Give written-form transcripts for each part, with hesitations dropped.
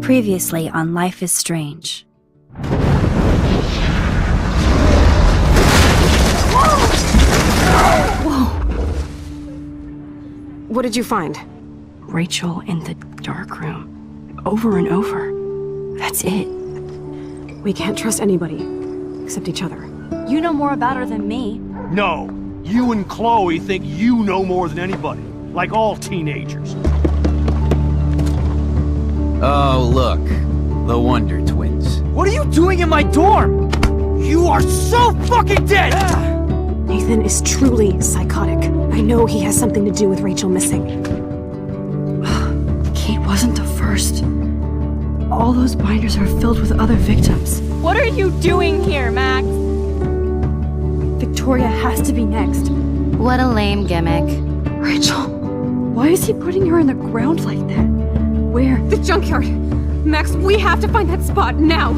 Previously on Life is Strange. Whoa! What did you find? Rachel in the dark room. Over and over. That's it. We can't trust anybody, except each other. You know more about her than me. No. You and Chloe think you know more than anybody. Like all teenagers. Oh, look. The Wonder Twins. What are you doing in my dorm? You are so fucking dead! Nathan is truly psychotic. I know he has something to do with Rachel missing. Kate wasn't the first. All those binders are filled with other victims. What are you doing here, Max? Victoria has to be next. What a lame gimmick. Rachel, why is he putting her in the ground like that? Where? The junkyard! Max, we have to find that spot now!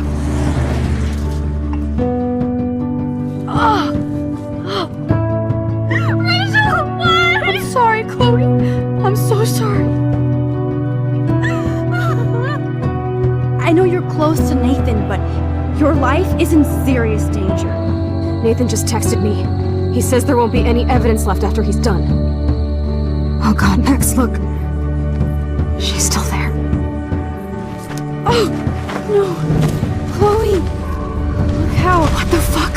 Rachel, what? I'm sorry, Chloe. I'm so sorry. I know you're close to Nathan, but your life is in serious danger. Nathan just texted me. He says there won't be any evidence left after he's done. Oh god, Max, look. She's still there. Oh, no. Chloe. Look how. What the fuck?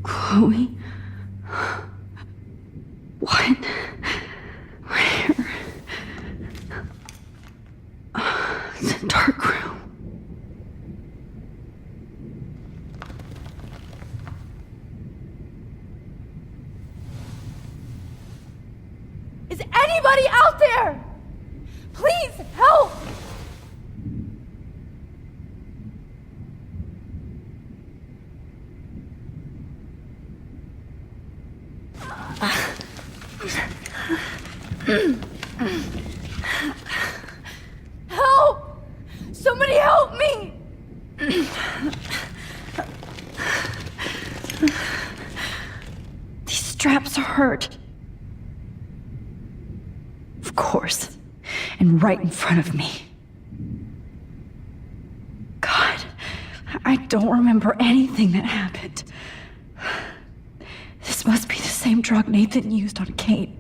Chloe? What? Where? The dark room. Is anybody out there? Please help! Help! Somebody help me! These straps hurt. Of course. And right in front of me. God, I don't remember anything that happened. This must be the same drug Nathan used on Kate.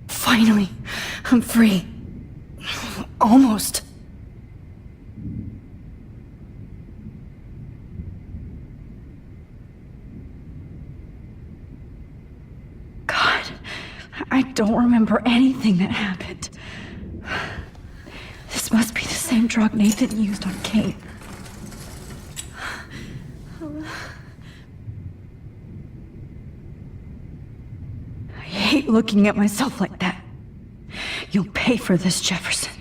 Finally, I'm free. Almost. God, I don't remember anything that happened. This must be the same drug Nathan used on Kate. I hate looking at myself like that. You'll pay for this, Jefferson.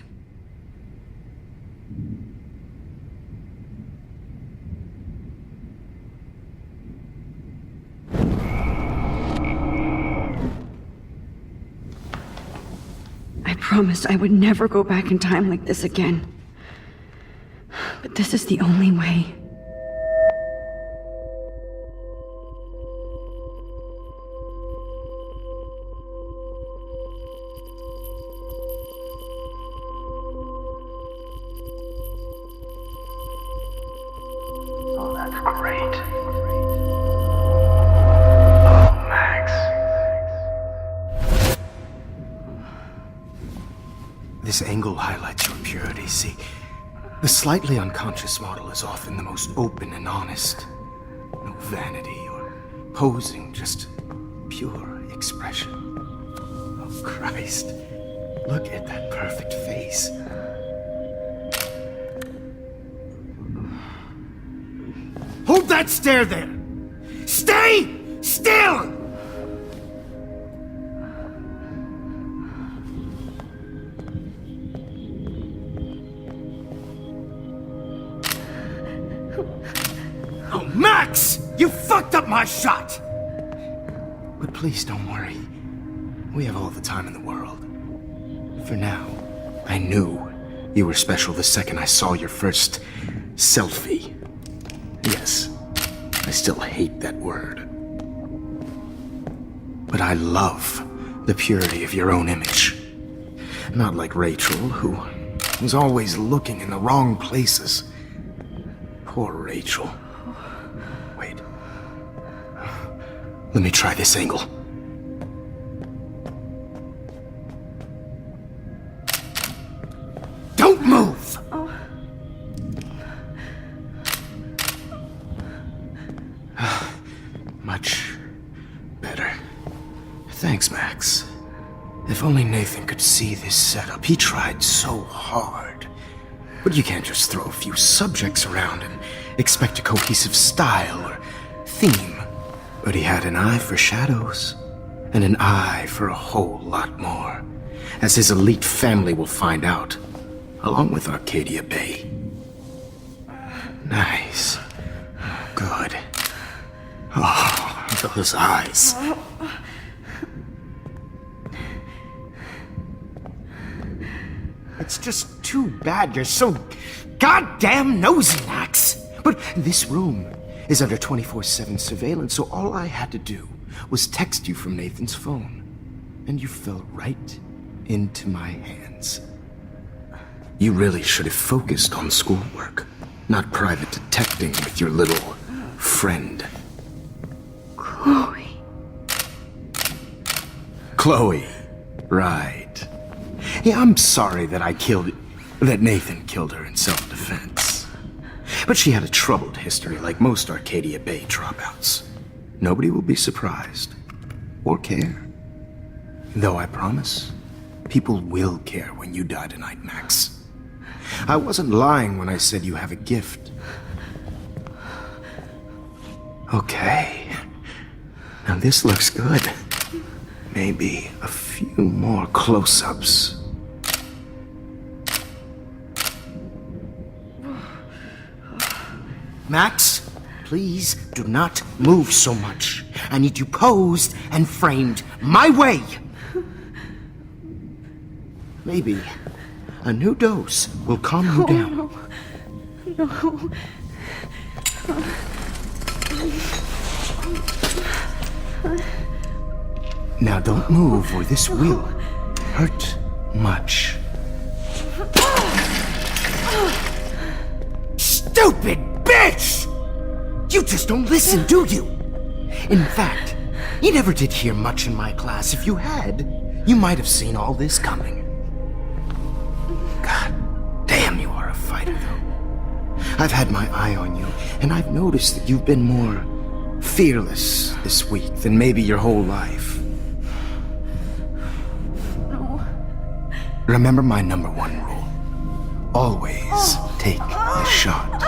I promised I would never go back in time like this again. But this is the only way. Oh, that's great. Oh, Max. This angle highlights your purity, see? The slightly unconscious model is often the most open and honest. No vanity or posing, just pure expression. Oh, Christ. Look at that perfect face. Hold that stare there! Stay still! Oh, Max! You fucked up my shot! But please don't worry. We have all the time in the world. For now, I knew you were special the second I saw your first selfie. Yes, I still hate that word. But I love the purity of your own image. Not like Rachel, who was always looking in the wrong places. Poor Rachel. Wait. Let me try this angle. Don't move! Much better. Thanks, Max. If only Nathan could see this setup. He tried so hard. But you can't just throw a few subjects around and expect a cohesive style or theme. But he had an eye for shadows, and an eye for a whole lot more, as his elite family will find out, along with Arcadia Bэй. Nice. Good. Oh, those eyes. It's just too bad you're so goddamn nosy, Max. But this room is under 24/7 surveillance, so all I had to do was text you from Nathan's phone. And you fell right into my hands. You really should have focused on schoolwork, not private detecting with your little friend. Chloe. Right. Yeah, I'm sorry that Nathan killed her in self-defense. But she had a troubled history like most Arcadia Bэй dropouts. Nobody will be surprised. Or care. Though I promise, people will care when you die tonight, Max. I wasn't lying when I said you have a gift. Okay. Now this looks good. Maybe a few more close-ups. Max, please do not move so much. I need you posed and framed my way. Maybe a new dose will calm you down. No. Now don't move or this will hurt much. Stupid bitch! You just don't listen, do you? In fact, you never did hear much in my class. If you had, you might have seen all this coming. God damn, you are a fighter, though. I've had my eye on you, and I've noticed that you've been more fearless this week than maybe your whole life. No. Remember my number one rule. Always take a shot.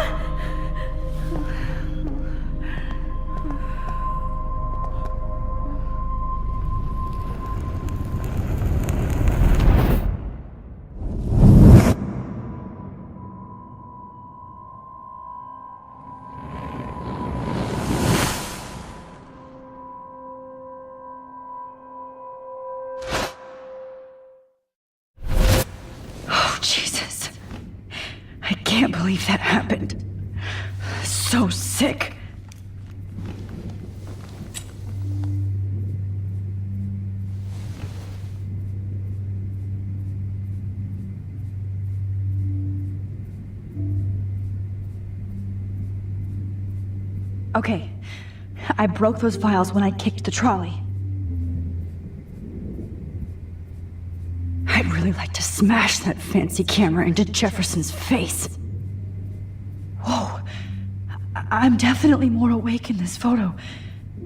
Jesus. I can't believe that happened. So sick. Okay, I broke those files when I kicked the trolley. I'd really like to smash that fancy camera into Jefferson's face. Whoa, I'm definitely more awake in this photo.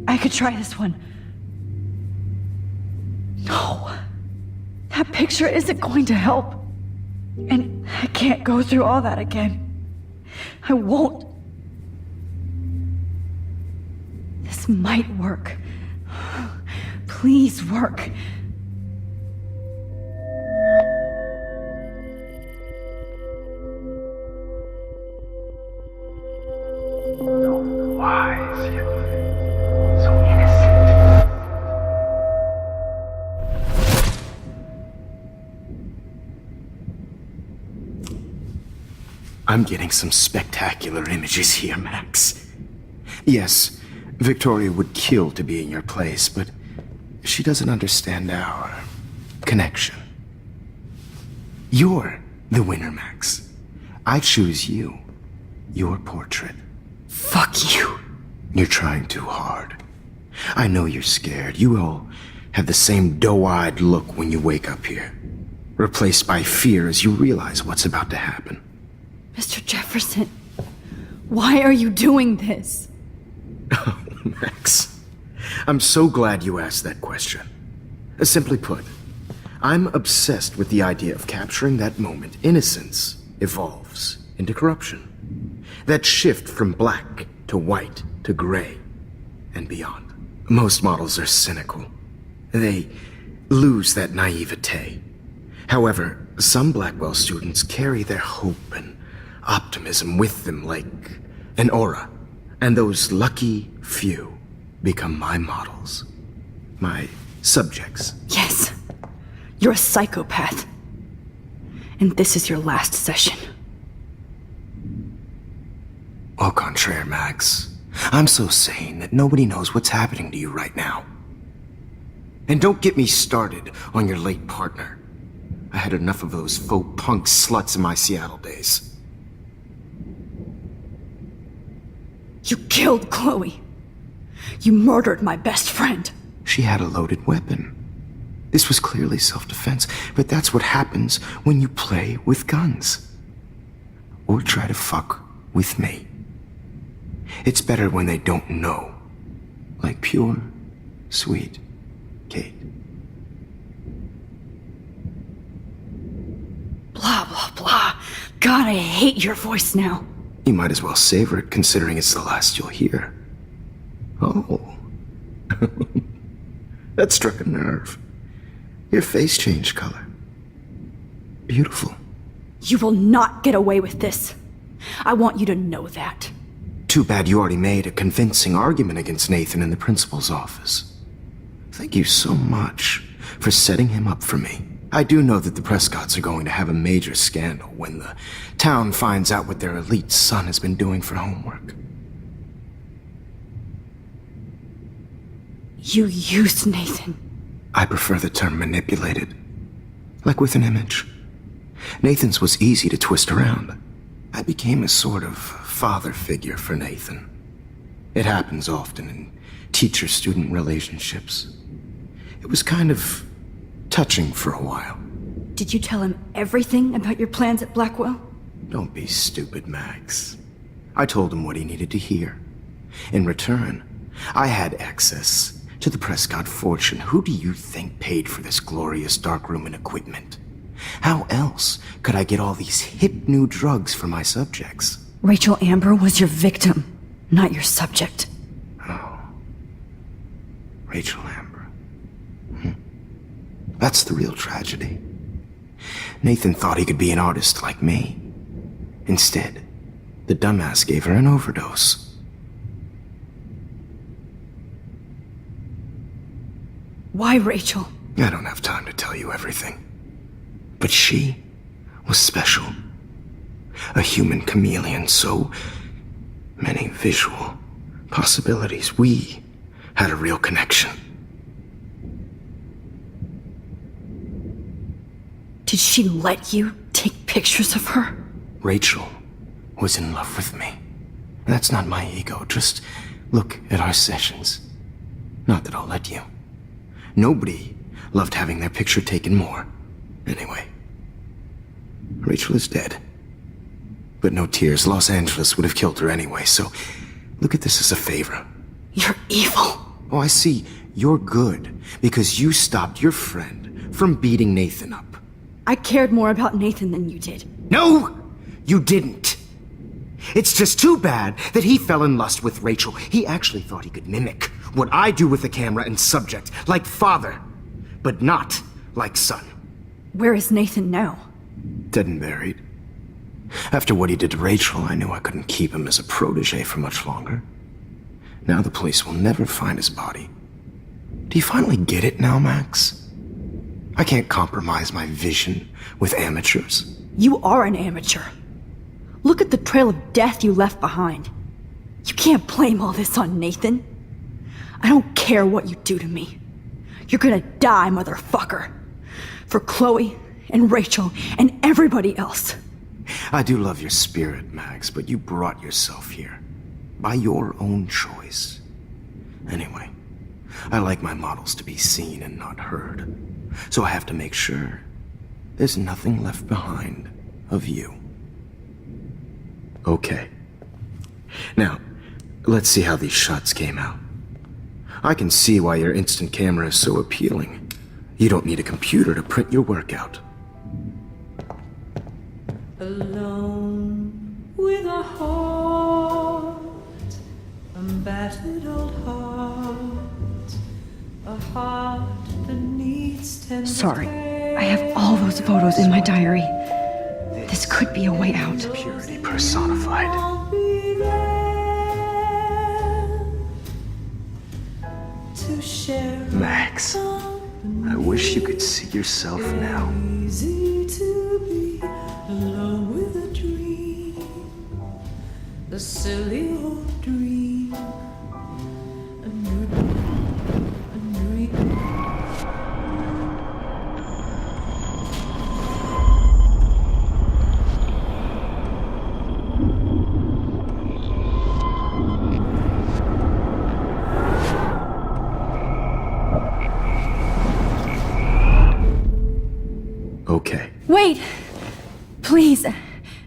I could try this one. No, that picture isn't going to help. And I can't go through all that again. I won't. This might work. Please work. Wise, yet so innocent. I'm getting some spectacular images here, Max. Yes, Victoria would kill to be in your place, but she doesn't understand our connection. You're the winner, Max. I choose you. Your portrait. Fuck you. You're trying too hard. I know you're scared. You all have the same doe-eyed look when you wake up here, replaced by fear as you realize what's about to happen. Mr. Jefferson, why are you doing this? Oh, Max, I'm so glad you asked that question. Simply put, I'm obsessed with the idea of capturing that moment innocence evolves into corruption. That shift from black to white to gray and beyond. Most models are cynical. They lose that naivete. However, some Blackwell students carry their hope and optimism with them like an aura. And those lucky few become my models. My subjects. Yes, you're a psychopath. And this is your last session. Au contraire, Max. I'm so sane that nobody knows what's happening to you right now. And don't get me started on your late partner. I had enough of those faux punk sluts in my Seattle days. You killed Chloe. You murdered my best friend. She had a loaded weapon. This was clearly self-defense, but that's what happens when you play with guns. Or try to fuck with me. It's better when they don't know. Like pure, sweet Kate. Blah, blah, blah. God, I hate your voice now. You might as well savor it, considering it's the last you'll hear. Oh. That struck a nerve. Your face changed color. Beautiful. You will not get away with this. I want you to know that. Too bad you already made a convincing argument against Nathan in the principal's office. Thank you so much for setting him up for me. I do know that the Prescotts are going to have a major scandal when the town finds out what their elite son has been doing for homework. You used Nathan. I prefer the term manipulated. Like with an image. Nathan's was easy to twist around. I became a sort of father figure for Nathan. It happens often in teacher-student relationships. It was kind of touching for a while. Did you tell him everything about your plans at Blackwell? Don't be stupid, Max. I told him what he needed to hear. In return, I had access to the Prescott fortune. Who do you think paid for this glorious darkroom and equipment? How else could I get all these hip new drugs for my subjects? Rachel Amber was your victim, not your subject. Oh. Rachel Amber. That's the real tragedy. Nathan thought he could be an artist like me. Instead, the dumbass gave her an overdose. Why Rachel? I don't have time to tell you everything. But she was special. A human chameleon, so many visual possibilities. We had a real connection. Did she let you take pictures of her? Rachel was in love with me. That's not my ego. Just look at our sessions. Not that I'll let you. Nobody loved having their picture taken more. Anyway, Rachel is dead. But no tears. Los Angeles would have killed her anyway, so look at this as a favor. You're evil. Oh, I see. You're good because you stopped your friend from beating Nathan up. I cared more about Nathan than you did. No, you didn't. It's just too bad that he fell in lust with Rachel. He actually thought he could mimic what I do with the camera and subject, like father, but not like son. Where is Nathan now? Dead and buried. After what he did to Rachel, I knew I couldn't keep him as a protege for much longer. Now the police will never find his body. Do you finally get it now, Max? I can't compromise my vision with amateurs. You are an amateur. Look at the trail of death you left behind. You can't blame all this on Nathan. I don't care what you do to me. You're gonna die, motherfucker. For Chloe and Rachel and everybody else. I do love your spirit, Max, but you brought yourself here. By your own choice. Anyway, I like my models to be seen and not heard. So I have to make sure there's nothing left behind of you. Okay. Now, let's see how these shots came out. I can see why your instant camera is so appealing. You don't need a computer to print your work out. Alone with a heart, a battered old heart, a heart that needs tender. Sorry, I have all those photos in my diary. This could be a way out. Purity personified. I'll be there to share. Max, I wish you could see yourself now. Easy to be alone with a dream, a silly old dream, a dream. Okay. Wait! Please,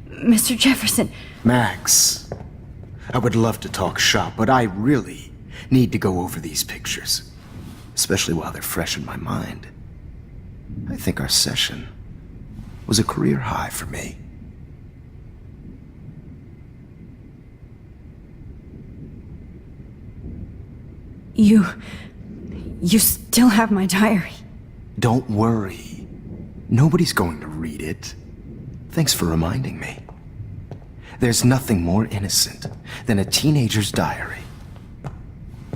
Mr. Jefferson. Max, I would love to talk shop, but I really need to go over these pictures. Especially while they're fresh in my mind. I think our session was a career high for me. You still have my diary. Don't worry. Nobody's going to read it. Thanks for reminding me. There's nothing more innocent than a teenager's diary.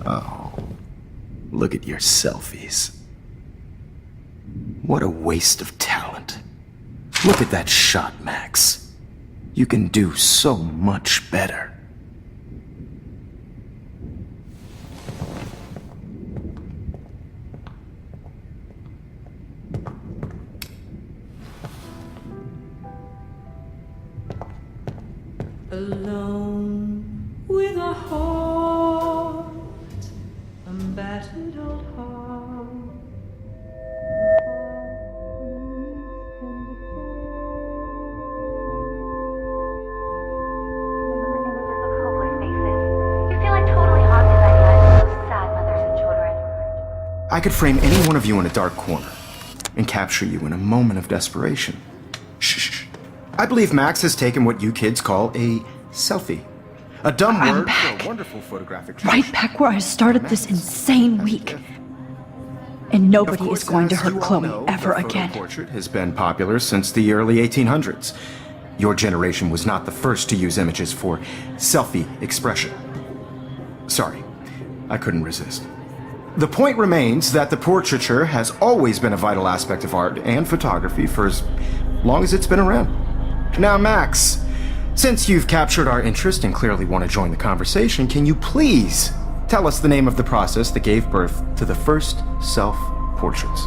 Oh, look at your selfies. What a waste of talent. Look at that shot, Max. You can do so much better. alone with a heart, a battered old heart. I could frame any one of you in a dark corner and capture you in a moment of desperation. Shh. I believe Max has taken what you kids call a selfie. A dumb word for a wonderful photographic treasure. Right back where I started this insane week. And nobody is going to hurt Chloe ever again. The portrait has been popular since the early 1800s. Your generation was not the first to use images for selfie expression. Sorry, I couldn't resist. The point remains that the portraiture has always been a vital aspect of art and photography for as long as it's been around. Now, Max, since you've captured our interest and clearly want to join the conversation, can you please tell us the name of the process that gave birth to the first self-portraits?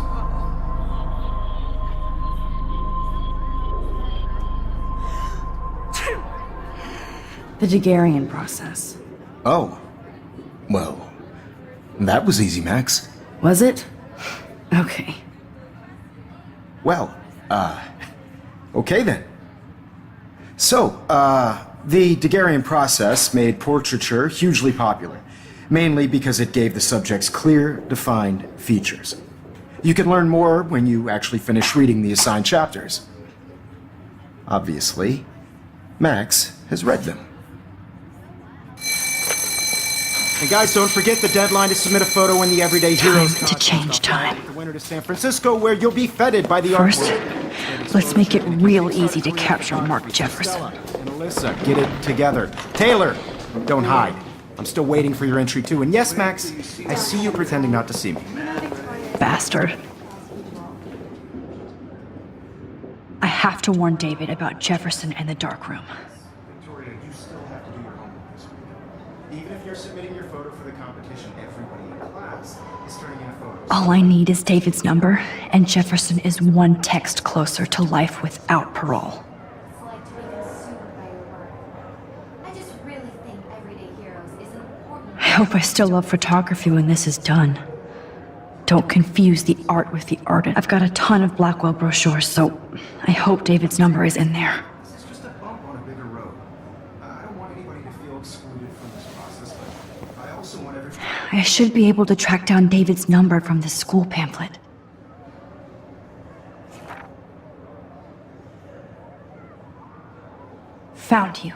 The Daguerrean process. Oh, well, that was easy, Max. Was it? Okay. Well, okay then. So, the Daguerrean process made portraiture hugely popular, mainly because it gave the subjects clear, defined features. You can learn more when you actually finish reading the assigned chapters. Obviously, Max has read them. And guys, don't forget the deadline to submit a photo in the Everyday Heroes Time to change time. The winner to San Francisco, where you'll be feted by the First, artwork. let's make it real easy to capture Mark Jefferson. And Alyssa, get it together. Taylor, don't hide. I'm still waiting for your entry too. And yes, Max, I see you pretending not to see me. Bastard. I have to warn David about Jefferson and the dark room. Victoria, you still have to do your homework this week. Even if you're submitting your photo for the competition, everybody in class is turning in a photo. All I need is David's number, and Jefferson is one text closer to life without parole. I hope I still love photography when this is done. Don't confuse the art with the artist. I've got a ton of Blackwell brochures, so I hope David's number is in there. This is just a bump on a bigger road. I don't want anybody to feel excluded from this process, but I also want everyone... I should be able to track down David's number from this school pamphlet. Found you.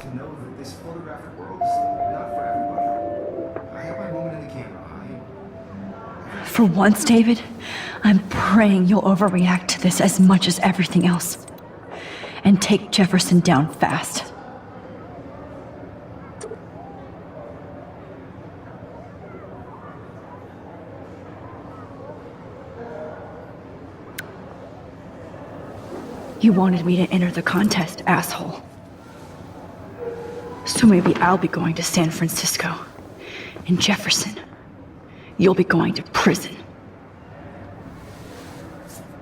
To know that this photographic world is not for everybody. I have my moment in the camera. For once, David, I'm praying you'll overreact to this as much as everything else. And take Jefferson down fast. You wanted me to enter the contest, asshole. So maybe I'll be going to San Francisco. And Jefferson, you'll be going to prison.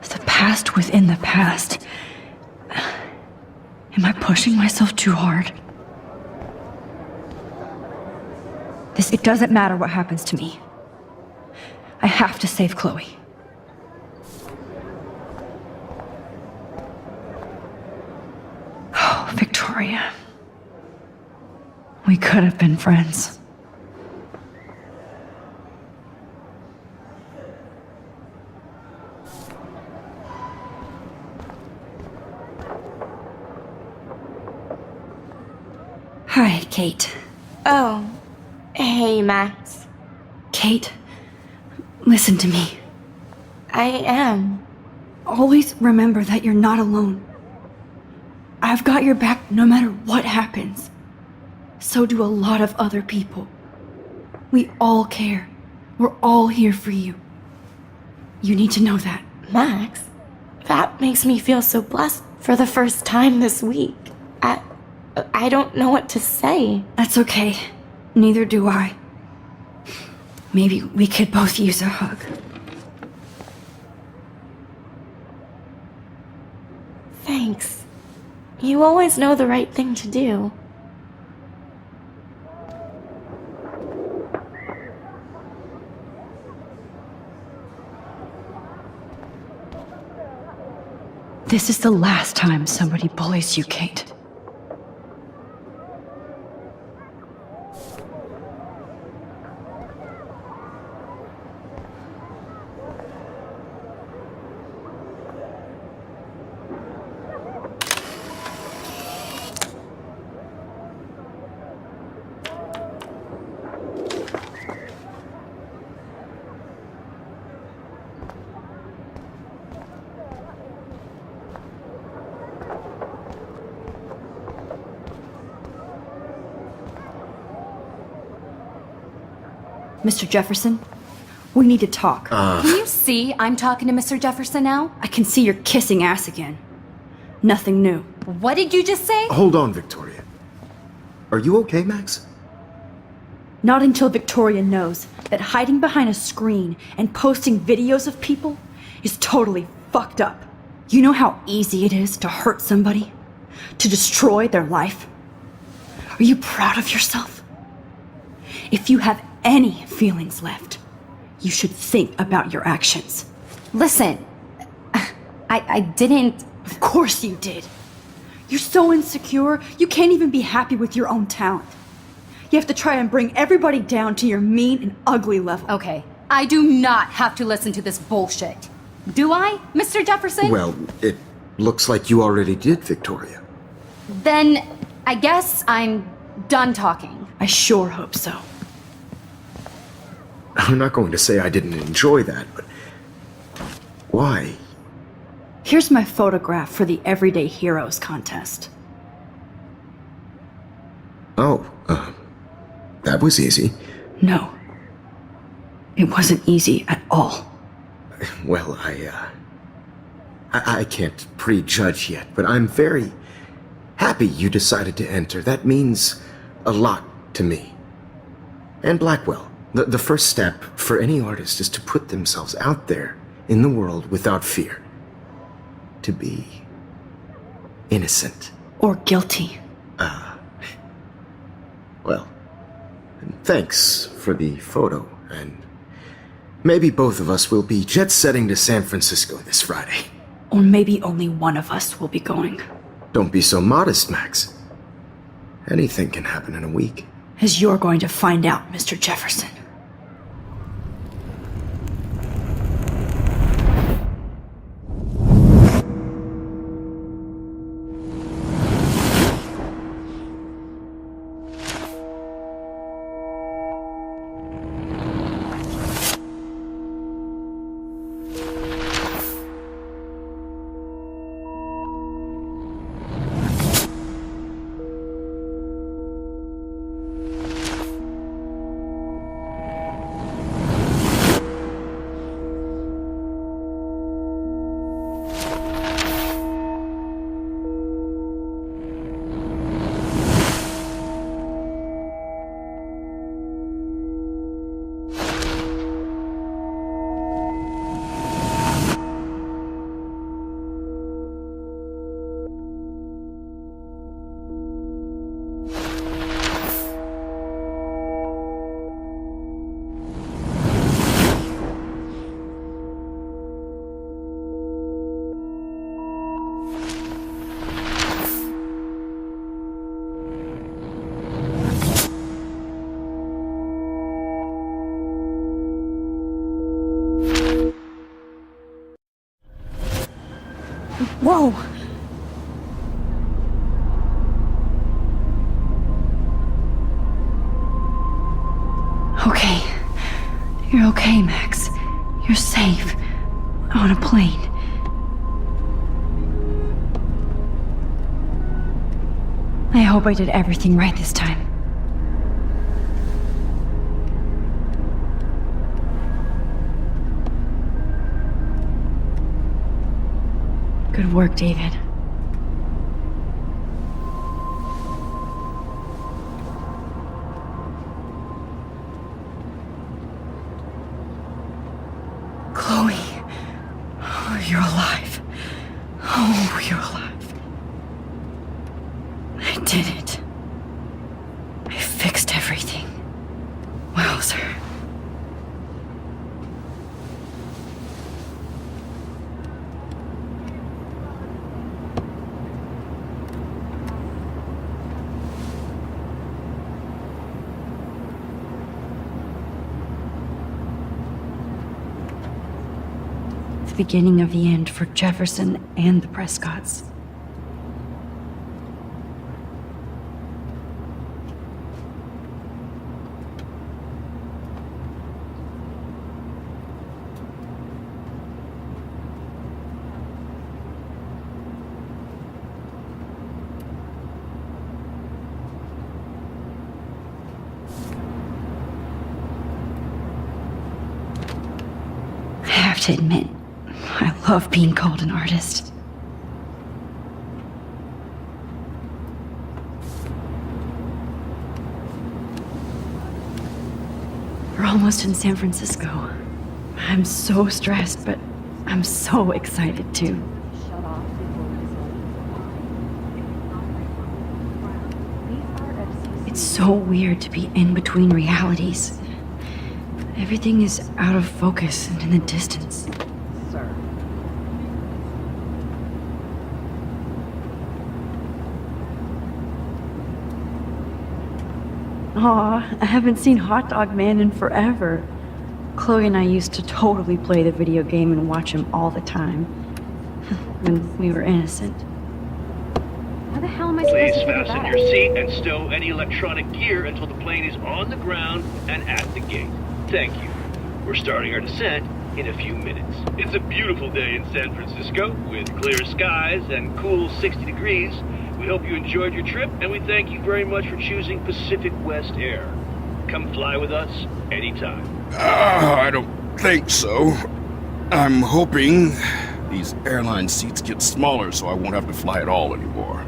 The past within the past. Am I pushing myself too hard? It doesn't matter what happens to me. I have to save Chloe. Oh, Victoria. We could have been friends. Hi, Kate. Oh, hey, Max. Kate, listen to me. I am. Always remember that you're not alone. I've got your back no matter what happens. So do a lot of other people. We all care. We're all here for you. You need to know that. Max, that makes me feel so blessed for the first time this week. I don't know what to say. That's okay. Neither do I. Maybe we could both use a hug. You always know the right thing to do. This is the last time somebody bullies you, Kate. Mr. Jefferson, we need to talk. Can you see I'm talking to Mr. Jefferson now? I can see you're kissing ass again. Nothing new. What did you just say? Hold on, Victoria. Are you okay, Max? Not until Victoria knows that hiding behind a screen and posting videos of people is totally fucked up. You know how easy it is to hurt somebody? To destroy their life? Are you proud of yourself? If you have any feelings left, you should think about your actions. Listen, I didn't... Of course you did. You're so insecure, you can't even be happy with your own talent. You have to try and bring everybody down to your mean and ugly level. Okay, I do not have to listen to this bullshit. Do I, Mr. Jefferson? Well, it looks like you already did, Victoria. Then I guess I'm done talking. I sure hope so. I'm not going to say I didn't enjoy that, but why? Here's my photograph for the Everyday Heroes contest. Oh, that was easy. No. It wasn't easy at all. Well, I can't prejudge yet, but I'm very happy you decided to enter. That means a lot to me. And Blackwell. The first step for any artist is to put themselves out there in the world without fear. To be innocent. Or guilty. Well, thanks for the photo, and maybe both of us will be jet-setting to San Francisco this Friday. Or maybe only one of us will be going. Don't be so modest, Max. Anything can happen in a week. As you're going to find out, Mr. Jefferson. Whoa! Okay. You're okay, Max. You're safe. On a plane. I hope I did everything right this time. Good work, David. Chloe. Oh, you're alive. Oh, you're alive. Wowzer. The beginning of the end for Jefferson and the Prescotts. I have to admit, I love being called an artist. We're almost in San Francisco. I'm so stressed, but I'm so excited too. It's so weird to be in between realities. Everything is out of focus and in the distance. Aw, I haven't seen Hot Dog Man in forever. Chloe and I used to totally play the video game and watch him all the time. When we were innocent. How the hell am I supposed Please to figure fasten that your out? seat and stow any electronic gear until the plane is on the ground and at the gate. Thank you. We're starting our descent in a few minutes. It's a beautiful day in San Francisco with clear skies and cool 60 degrees. We hope you enjoyed your trip, and we thank you very much for choosing Pacific West Air. Come fly with us anytime. I don't think so. I'm hoping these airline seats get smaller so I won't have to fly at all anymore.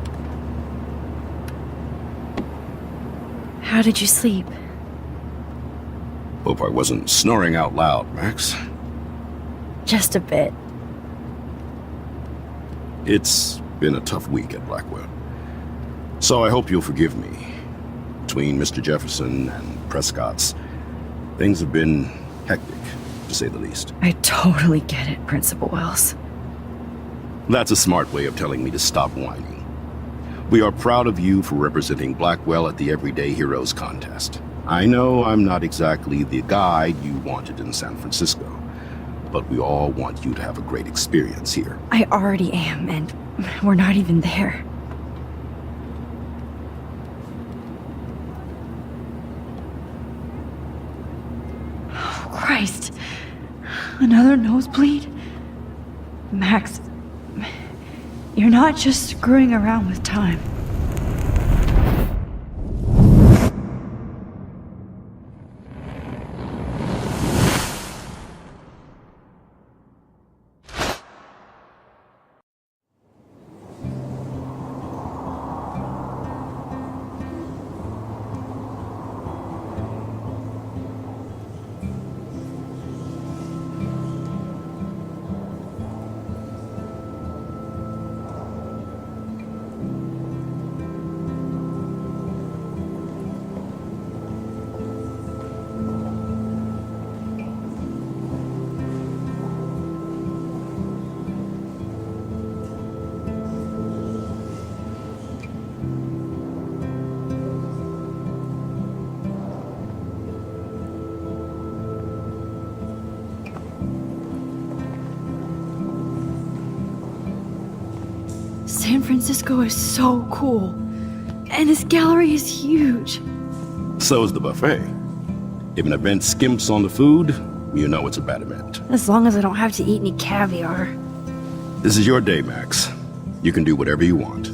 How did you sleep? Hope I wasn't snoring out loud, Max. Just a bit. It's been a tough week at Blackwell. So I hope you'll forgive me. Between Mr. Jefferson and Prescott's, things have been hectic, to say the least. I totally get it, Principal Wells. That's a smart way of telling me to stop whining. We are proud of you for representing Blackwell at the Everyday Heroes contest. I know I'm not exactly the guide you wanted in San Francisco, but we all want you to have a great experience here. I already am, and we're not even there. Oh, Christ. Another nosebleed? Max, you're not just screwing around with time. San Francisco is so cool. And this gallery is huge. So is the buffet. If an event skimps on the food, you know it's a bad event. As long as I don't have to eat any caviar. This is your day, Max. You can do whatever you want.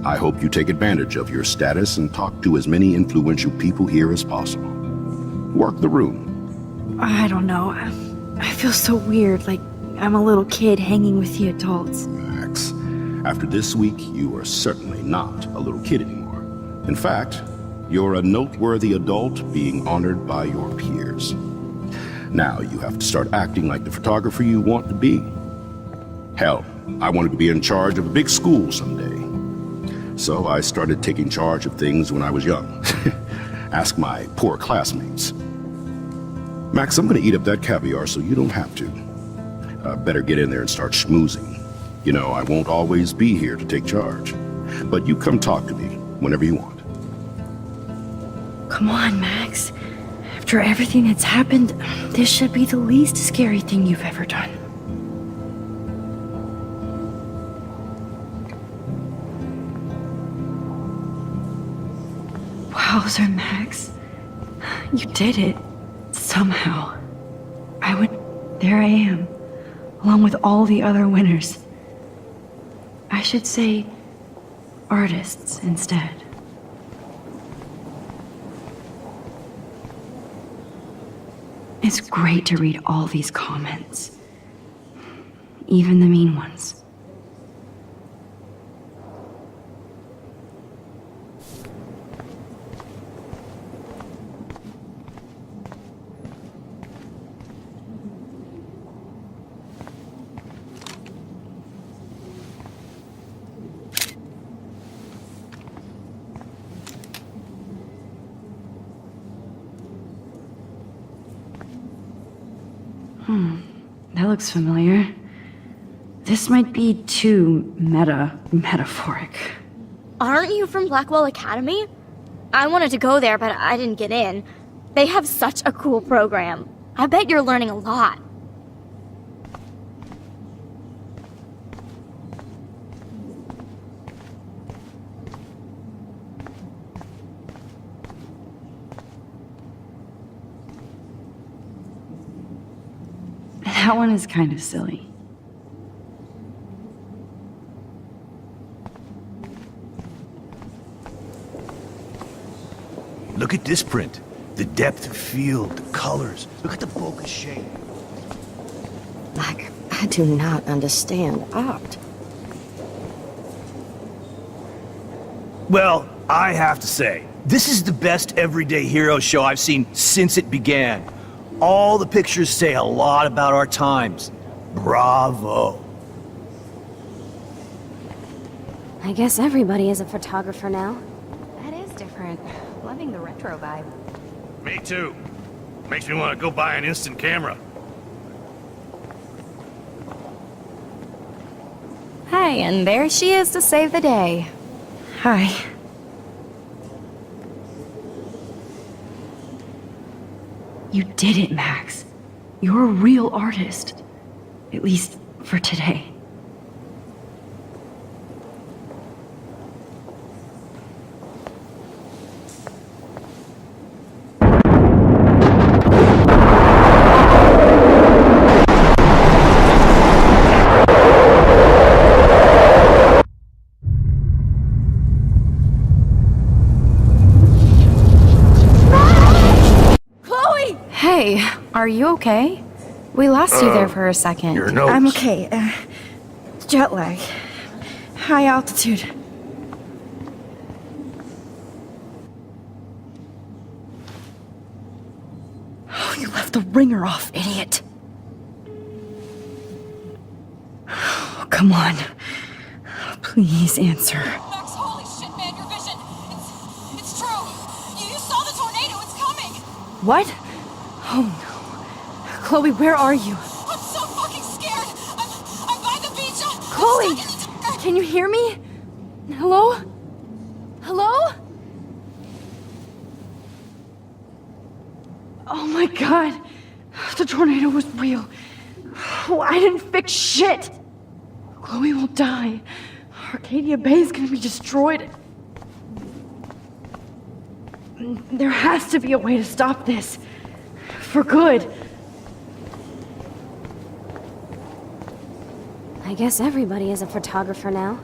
I hope you take advantage of your status and talk to as many influential people here as possible. Work the room. I don't know. I feel so weird, like I'm a little kid hanging with the adults. Max, after this week, you are certainly not a little kid anymore. In fact, you're a noteworthy adult being honored by your peers. Now you have to start acting like the photographer you want to be. Hell, I wanted to be in charge of a big school someday. So I started taking charge of things when I was young. Ask my poor classmates. Max, I'm gonna eat up that caviar so you don't have to. Better get in there and start schmoozing. You know, I won't always be here to take charge. But you come talk to me whenever you want. Come on, Max. After everything that's happened, this should be the least scary thing you've ever done. Wowzer, Max. You did it. Somehow. There I am, along with all the other winners. I should say artists instead. It's great to read all these comments, even the mean ones. That looks familiar. This might be too metaphoric. Aren't you from Blackwell Academy? I wanted to go there, but I didn't get in. They have such a cool program. I bet you're learning a lot. That one is kind of silly. Look at this print. The depth of field, the colors. Look at the bokeh shape. I do not understand art. Well, I have to say, this is the best everyday hero show I've seen since it began. All the pictures say a lot about our times. Bravo. I guess everybody is a photographer now. That is different. Loving the retro vibe. Me too. Makes me want to go buy an instant camera. Hey, and there she is to save the day. Hi. You did it, Max. You're a real artist. At least for today. Hey, are you okay? We lost you there for a second. Your nose. I'm okay. Jet lag. High altitude. Oh, you left the ringer off, idiot. Oh, come on. Please answer. Max, holy shit, man, your vision. It's true. You saw the tornado. It's coming. What? Oh no. Chloe, where are you? I'm so fucking scared. I'm by the beach. Chloe! Can you hear me? Hello? Hello? Oh my god. The tornado was real. Oh, I didn't fix shit. Chloe will die. Arcadia Bay is gonna be destroyed. There has to be a way to stop this. For good. I guess everybody is a photographer now.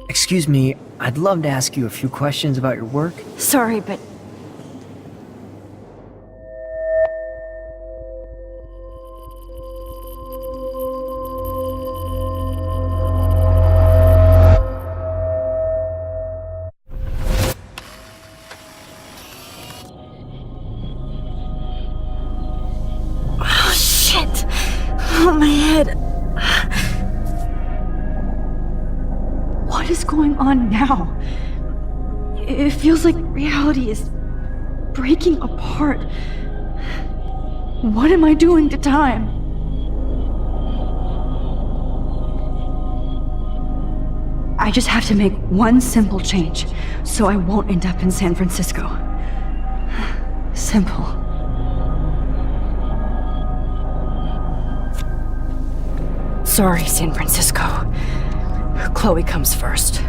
Excuse me, I'd love to ask you a few questions about your work. Sorry, but... What is going on now? It feels like reality is breaking apart. What am I doing to time? I just have to make one simple change, so I won't end up in San Francisco. Simple. Sorry, San Francisco. Chloe comes first.